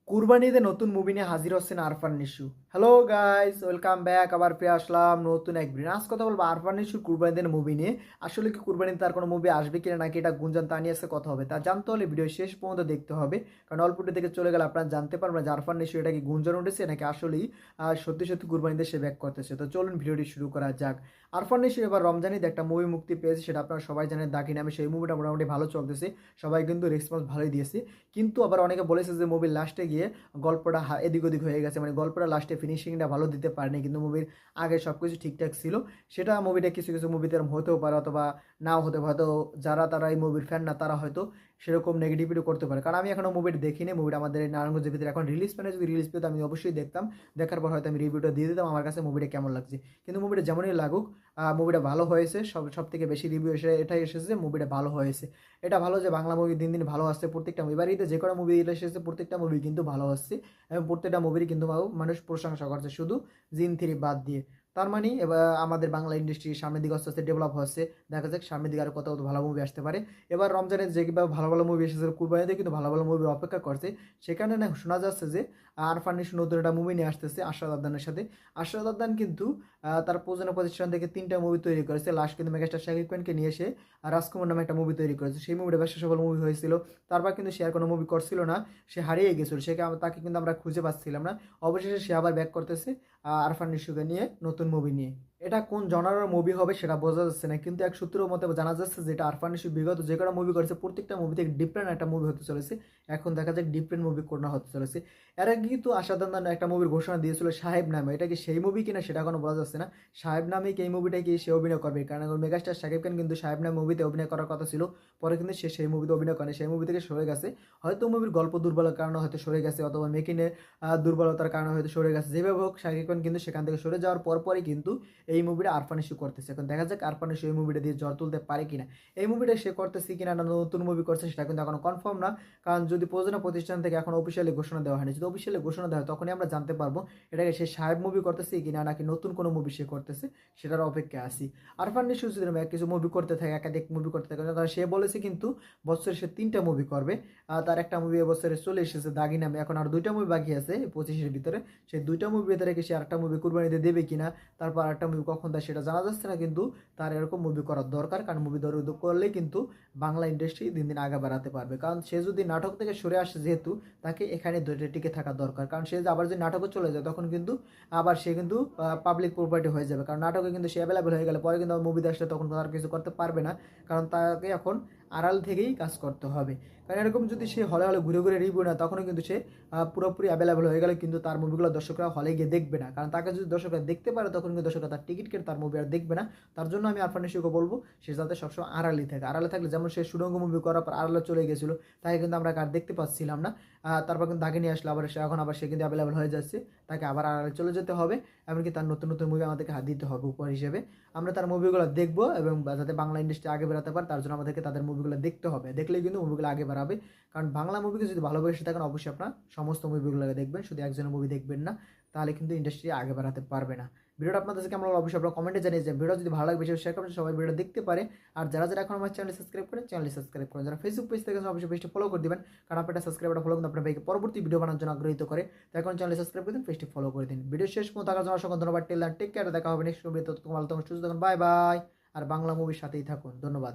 কুরবানি ঈদে নতুন মুভি নিয়ে হাজির হচ্ছেন Arfan Nishu. Hello guys, welcome back. আবার ফিরে আসলাম নতুন এক ভিডিও। আজ কথা বলবো আরফান নিশুর কুরবানি ঈদের মুভি নিয়ে। আসলে কি কুরবানিতে তার কোনো মুভি আসবে কিনা, নাকি এটা গুঞ্জন, তা নিয়ে আজকে কথা হবে। তা জানতে হলে ভিডিও শেষ পর্যন্ত দেখতে হবে, কারণ অল্পটি থেকে চলে গেলে আপনারা জানতে পারবেন যে আরফান নিশু এটা কি গুঞ্জন উঠেছে নাকি আসলেই সত্যি সত্যি কুরবানিতে সে ব্যাক করতেছে। তো চলুন ভিডিওটি শুরু করা যাক। আরফান নিশু এবার রমজান ঈদে একটা মুভি মুক্তি পেয়েছে, সেটা আপনারা সবাই জানেন, দাগি নামে। সেই মুভিটা মোটামুটি ভালো চলতেছে, সবাই কিন্তু রেসপন্স ভালোই দিয়েছে। কিন্তু আবার অনেকে বলেছে যে মুভির লাস্টে গিয়ে গল্পটা এদিক ওদিক হয়ে গেছে, মানে গল্পটা লাস্টে ফিনিশিংটা ভালো দিতে পারেনি, কিন্তু মুভির আগে সব কিছু ঠিকঠাক ছিল। সেটা মুভিটা কিছু কিছু মুভিতে এরকম হতেও পারে অথবা নাও হতে পারে। হয়তো যারা তারা এই মুভির ফ্যান না, তারা হয়তো সেরকম নেগেটিভিটি করতে পারে, কারণ আমি এখনও মুভিটা দেখিনি। মুভিটা আমাদের এই নারায়ণগঞ্জের ভিতরে এখন রিলিজ পেনে, যদি রিলিজ পেতে আমি অবশ্যই দেখতাম। দেখার পর হয়তো আমি রিভিউটা দিয়ে দিতাম আমার কাছে মুভিটা কেমন লাগছে। কিন্তু মুভিটা যেমনই লাগুক, মুভিটা ভালো হয়েছে। সব থেকে বেশি রিভিউ এটাই এসেছে যে মুভিটা ভালো হয়েছে। এটা ভালো যে বাংলা মুভি দিন দিন ভালো আসছে প্রত্যেকটা মুভি। এবার ঈদে যে কোনো মুভি এসেছে প্রত্যেকটা মুভি কিন্তু ভালো আসছে, এবং প্রত্যেকটা মুভিরই কিন্তু মানুষ প্রশংসা করছে, শুধু জিন থ্রি বাদ দিয়ে। তার মানে এবার আমাদের বাংলা ইন্ডাস্ট্রি সামনের দিকে আস্তে আস্তে ডেভেলপ হচ্ছে। দেখা যাক সামনের দিকে আরও কত কত ভালো মুভি আসতে পারে। এবার রমজানে যে কিভাবে ভালো ভালো মুভি এসেছে, কুরবানিতে কিন্তু ভালো ভালো মুভির অপেক্ষা করছে। সেখানে না শোনা যাচ্ছে যে আরফান নিশু নতুন একটা মুভি নিয়ে আসতেছে আশরাফ আদনানের সাথে। আশরাফ আদনান কিন্তু তার প্রযোজনা প্রতিষ্ঠান থেকে 3টা মুভি তৈরি করেছে। লাস্ট কিন্তু মেগাস্টার শাকিব খানকে নিয়ে এসে রাজকুমার নামে একটা মুভি তৈরি করেছে। সেই মুভিটা বেশ সফল মুভি হয়েছিল। তারপর কিন্তু সে আর কোনো মুভি করছিল না, সে হারিয়ে গেছিল। তাকে কিন্তু আমরা খুঁজে পাচ্ছিলাম না। অবশেষে সে আবার ব্যাক করতেছে আরফান নিশুকে নিয়ে, নতুন মুভি নিয়ে। এটা কোন জনারের মুভি হবে সেটা বোঝা যাচ্ছে না, কিন্তু এক সূত্র মতে জানা যাচ্ছে যেটা আরফান নিশু বিগত যে কটা মুভি করেছে প্রত্যেকটা মুভি থেকে ডিফারেন্ট একটা মুভি হতে চলেছে। এখন দেখা যাক ডিফারেন্ট মুভি কোন হতে চলেছে। এর আগে কিন্তু আশাদান একটা মুভির ঘোষণা দিয়েছিল সাহেব নামে। এটা কি সেই মুভি কিনা সেটা এখনো বলা যাচ্ছে না। সাহেব নামে কি এই মুভিটা কি সে অভিনয় করবে, কারণ মেগাস্টার শাকিব খান কিন্তু সাহেব নামে মুভিতে অভিনয় করার কথা ছিল। পরে কিন্তু সে সেই মুভিতে অভিনয় করে, সেই মুভি থেকে সরে গেছে। হয়তো মুভির গল্প দুর্বলের কারণে হয়তো সরে গেছে, অথবা মেকিংয়ের দুর্বলতার কারণে হয়তো সরে গেছে। যেভাবে হোক শাকিব খান কিন্তু সেখান থেকে সরে যাওয়ার পরপরই কিন্তু এই মুভিটা আরফান ইস্যু করতেছে। এখন দেখা যাক আরফান ইস্যু এই মুভিটা দিয়ে জ্বর তুলতে পারে কিনা। এই মুভিটা সে করতেছে কিনা না নতুন মুভি করছে সেটা কিন্তু এখনো কনফার্ম না, কারণ যদি প্রযোজনা প্রতিষ্ঠান থেকে এখন অফিসিয়ালি ঘোষণা দেওয়া হয়নি। যদি অফিসিয়ালি ঘোষণা দেওয়া হয় তখনই আমরা জানতে পারবো এটাকে সে সাহেব মুভি করতেছে কিনা, নাকি নতুন কোনো মুভি সে করতেছে, সেটার অপেক্ষা আছি। আরফান নিশু যদি কিছু মুভি করতে থাকে, একাধিক মুভি করতে থাকে, কারণ সে বলেছে কিন্তু বছরে সে 3টা মুভি করবে। তার একটা মুভি এবছরে চলে এসেছে দাগি নামে, এখন আর 2টা মুভি বাকি আছে 25-এর ভিতরে। সেই 2টা মুভির ভিতরে কি সে আরেকটা মুভি কুরবানিতে দেবে কিনা, তারপর আরেকটা মুভি কখন দেয় সেটা জানা যাচ্ছে না, কিন্তু তার এরকম মুভি করার দরকার, কারণ মুভি করলেই কিন্তু বাংলা ইন্ডাস্ট্রি দিন দিন আগে বাড়াতে পারবে। কারণ সে যদি নাটক থেকে সরে আসে, যেহেতু তাকে এখানে টিকে থাকা দরকার, কারণ সে আবার যদি নাটকে চলে যায় তখন কিন্তু আবার সে কিন্তু পাবলিক প্রপার্টি হয়ে যাবে। কারণ নাটকে কিন্তু সে অ্যাভেলেবেল হয়ে গেলে পরে কিন্তু মুভিতে আসলে তখন তার কিছু করতে পারবে না, কারণ তাকে এখন আড়াল থেকেই কাজ করতে হবে। কারণ এরকম যদি সে হলে হলে ঘুরে ঘুরে রিভিউ না, তখনও কিন্তু সে পুরোপুরি অ্যাভেলেবেল হয়ে গেলে কিন্তু তার মুভিগুলো দর্শকরা হলে গিয়ে দেখবে না, কারণ তাকে যদি দর্শকরা দেখতে পারে তখন কিন্তু দর্শকরা তার টিকিট কেটে তার মুভি আর দেখবে না। তার জন্য আমি আরফান নিশুকে বলবো সে যাতে সবসময় আড়ালে থাকে। আড়ালে থাকলে যেমন সে সুড়ঙ্গ মুভি করার পর আড়ালে চলে গেছিলো, তাকে কিন্তু আমরা আর দেখতে পাচ্ছিলাম না। তারপর কিন্তু তাকে নিয়ে আসলে আবার সে এখন আবার সে কিন্তু অ্যাভেলেবেল হয়ে যাচ্ছে, তাকে আবার আড়ালে চলে যেতে হবে। এমনকি তার নতুন নতুন মুভি আমাদেরকে হাত দিতে হবে উপহার হিসেবে। আমরা তার মুভিগুলো দেখবো, এবং যাতে বাংলা ইন্ডাস্ট্রি আগে বেরোতে পারে তার জন্য আমাদেরকে তাদের মুভিগুলো দেখতে হবে। দেখলেই কিন্তু মুভিগুলো আগে বাড়াবে। কারণ বাংলা মুভিকে যদি ভালোবেসে থাকেন অবশ্যই আপনার সমস্ত মুভিগুলোকে দেখবেন, শুধু একজনের মুভি দেখবেন না, তাহলে কিন্তু ইন্ডাস্ট্রি আগে বাড়াতে পারবে না। ভিডিওটা আপনাদের কাছে কেমন লাগলো অবশ্যই আপনারা কমেন্টে জানিয়ে যাবেন। ভিডিও যদি ভালো লাগে বেশি শেয়ার করবেন, সবাই ভিডিও দেখতে পারে। আর যারা যারা এখন আমার চ্যানেল সাবস্ক্রাইব করেন, চ্যানেল সাবস্ক্রাইব করেন। যারা ফেসবুক পেজ থেকে অবশ্যই পেজটি ফলো করে দিবেন, কারণ আপনার সাবস্ক্রাইবটা ফলো কিন্তু আপনার ভাইকে পরবর্তী ভিডিও বানানোর জন্য আগ্রহীত করে। তো এখন চ্যানেল সাবস্ক্রাইব করে দিন, পেজটি ফলো করে দিন। ভিডিও শেষ পর্যন্ত থাকার জন্য অসংখ্য ধন্যবাদ। টেক কেয়ার, দেখা হবে নেক্সট ভিডিওতে। তোমার তোমার সুস্থ থাকুন, বাই বাই। আর বাংলা মুভির সাথেই থাকুন। ধন্যবাদ।